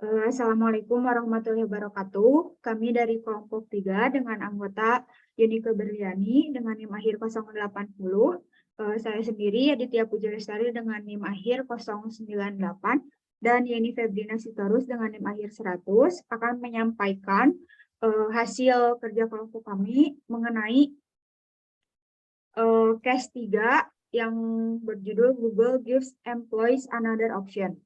Assalamualaikum warahmatullahi wabarakatuh. Kami dari kelompok 3 dengan anggota Yunike Berliani dengan NIM akhir 080. Saya sendiri Aditya Puja Lestari dengan NIM akhir 098 dan Yeni Febrina Sitorus dengan NIM akhir 100 akan menyampaikan hasil kerja kelompok kami mengenai case 3 yang berjudul Google Gives Employees Another Option.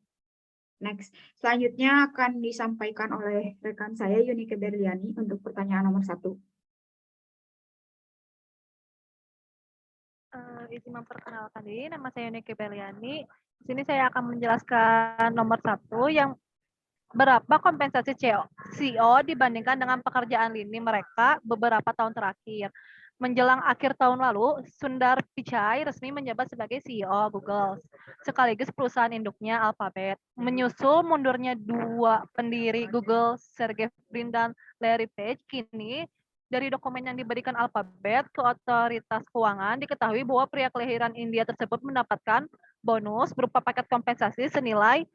Next, selanjutnya akan disampaikan oleh rekan saya Yunike Berliani untuk pertanyaan nomor 1. Izin memperkenalkan diri, nama saya Yunike Berliani. Di sini saya akan menjelaskan nomor 1 yang berapa kompensasi CEO dibandingkan dengan pekerjaan lini mereka beberapa tahun terakhir. Menjelang akhir tahun lalu, Sundar Pichai resmi menjabat sebagai CEO Google, sekaligus perusahaan induknya Alphabet. Menyusul mundurnya 2 pendiri Google, Sergey Brin dan Larry Page, kini dari dokumen yang diberikan Alphabet ke otoritas keuangan diketahui bahwa pria kelahiran India tersebut mendapatkan bonus berupa paket kompensasi senilai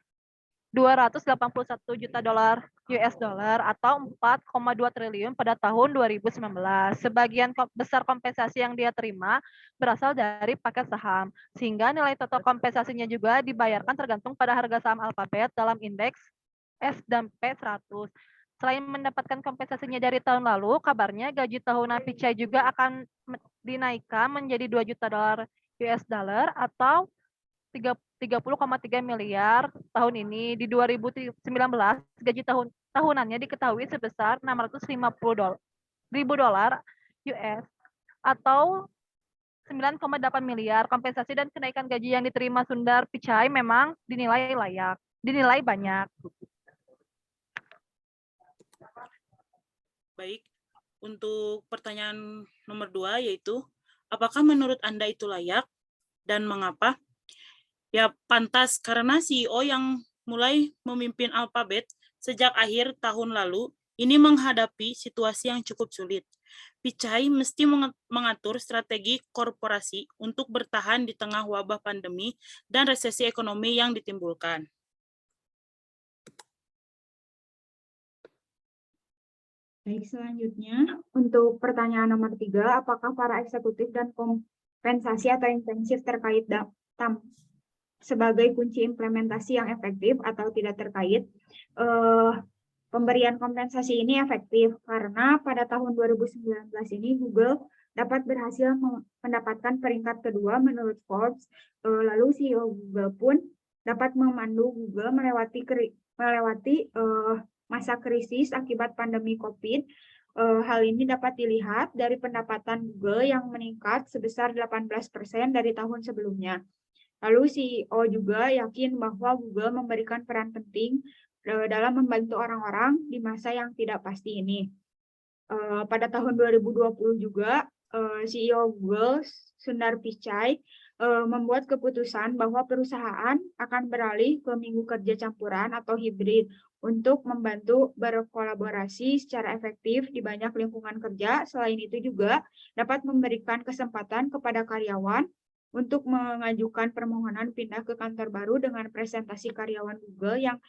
281 juta dolar US dollar atau 4,2 triliun pada tahun 2019. Sebagian besar kompensasi yang dia terima berasal dari paket saham, sehingga nilai total kompensasinya juga dibayarkan tergantung pada harga saham Alphabet dalam indeks S&P 100. Selain mendapatkan kompensasinya dari tahun lalu, kabarnya gaji tahunan Pichai juga akan dinaikkan menjadi 2 juta dolar US dollar atau 30,3 miliar tahun ini. Di 2019, gaji tahunannya diketahui sebesar 650 ribu dolar US atau 9,8 miliar. Kompensasi dan kenaikan gaji yang diterima Sundar Pichai memang dinilai banyak. Baik, untuk pertanyaan nomor 2 yaitu, apakah menurut Anda itu layak dan mengapa? Ya, pantas karena CEO yang mulai memimpin Alphabet sejak akhir tahun lalu ini menghadapi situasi yang cukup sulit. Pichai mesti mengatur strategi korporasi untuk bertahan di tengah wabah pandemi dan resesi ekonomi yang ditimbulkan. Baik, selanjutnya untuk pertanyaan nomor 3, apakah para eksekutif dan kompensasi atau intensif terkait sebagai kunci implementasi yang efektif atau tidak terkait? Pemberian kompensasi ini efektif karena pada tahun 2019 ini Google dapat berhasil mendapatkan peringkat kedua menurut Forbes. Lalu CEO Google pun dapat memandu Google melewati masa krisis akibat pandemi COVID. Hal ini dapat dilihat dari pendapatan Google yang meningkat sebesar 18% dari tahun sebelumnya. Lalu CEO juga yakin bahwa Google memberikan peran penting dalam membantu orang-orang di masa yang tidak pasti ini. Pada tahun 2020 juga, CEO Google, Sundar Pichai, membuat keputusan bahwa perusahaan akan beralih ke minggu kerja campuran atau hibrid untuk membantu berkolaborasi secara efektif di banyak lingkungan kerja. Selain itu juga dapat memberikan kesempatan kepada karyawan untuk mengajukan permohonan pindah ke kantor baru dengan presentasi karyawan Google yang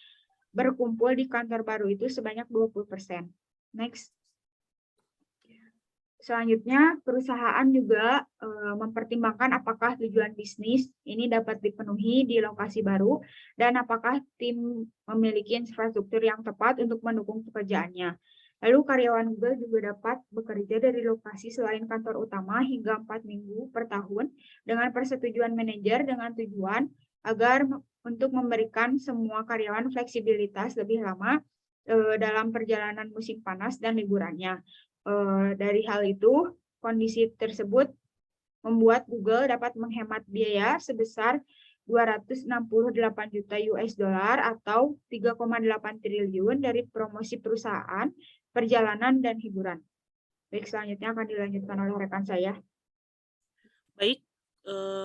berkumpul di kantor baru itu sebanyak 20%. Next. Selanjutnya, perusahaan juga mempertimbangkan apakah tujuan bisnis ini dapat dipenuhi di lokasi baru dan apakah tim memiliki infrastruktur yang tepat untuk mendukung pekerjaannya. Lalu karyawan Google juga dapat bekerja dari lokasi selain kantor utama hingga 4 minggu per tahun dengan persetujuan manajer dengan tujuan agar untuk memberikan semua karyawan fleksibilitas lebih lama dalam perjalanan musim panas dan liburannya. Dari hal itu, kondisi tersebut membuat Google dapat menghemat biaya sebesar 268 juta US dollar atau 3,8 triliun dari promosi perusahaan, perjalanan, dan hiburan. Baik, selanjutnya akan dilanjutkan oleh rekan saya. Baik,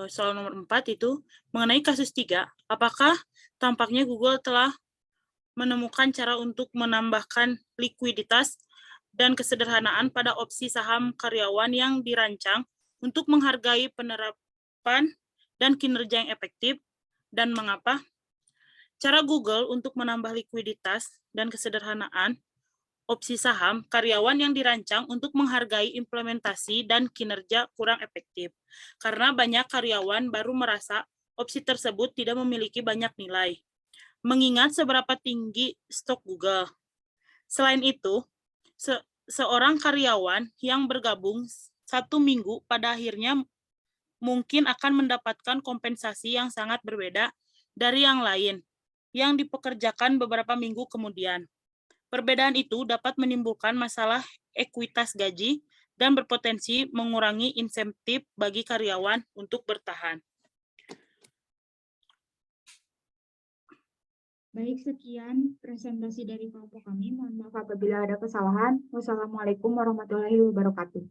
soal nomor 4 itu mengenai kasus 3, apakah tampaknya Google telah menemukan cara untuk menambahkan likuiditas dan kesederhanaan pada opsi saham karyawan yang dirancang untuk menghargai penerapan dan kinerja yang efektif, dan mengapa? Cara Google untuk menambah likuiditas dan kesederhanaan opsi saham karyawan yang dirancang untuk menghargai implementasi dan kinerja kurang efektif. Karena banyak karyawan baru merasa opsi tersebut tidak memiliki banyak nilai. Mengingat seberapa tinggi stok Google. Selain itu, seorang karyawan yang bergabung 1 minggu pada akhirnya mungkin akan mendapatkan kompensasi yang sangat berbeda dari yang lain yang dipekerjakan beberapa minggu kemudian. Perbedaan itu dapat menimbulkan masalah ekuitas gaji dan berpotensi mengurangi insentif bagi karyawan untuk bertahan. Baik, sekian presentasi dari kelompok kami. Mohon maaf apabila ada kesalahan. Wassalamualaikum warahmatullahi wabarakatuh.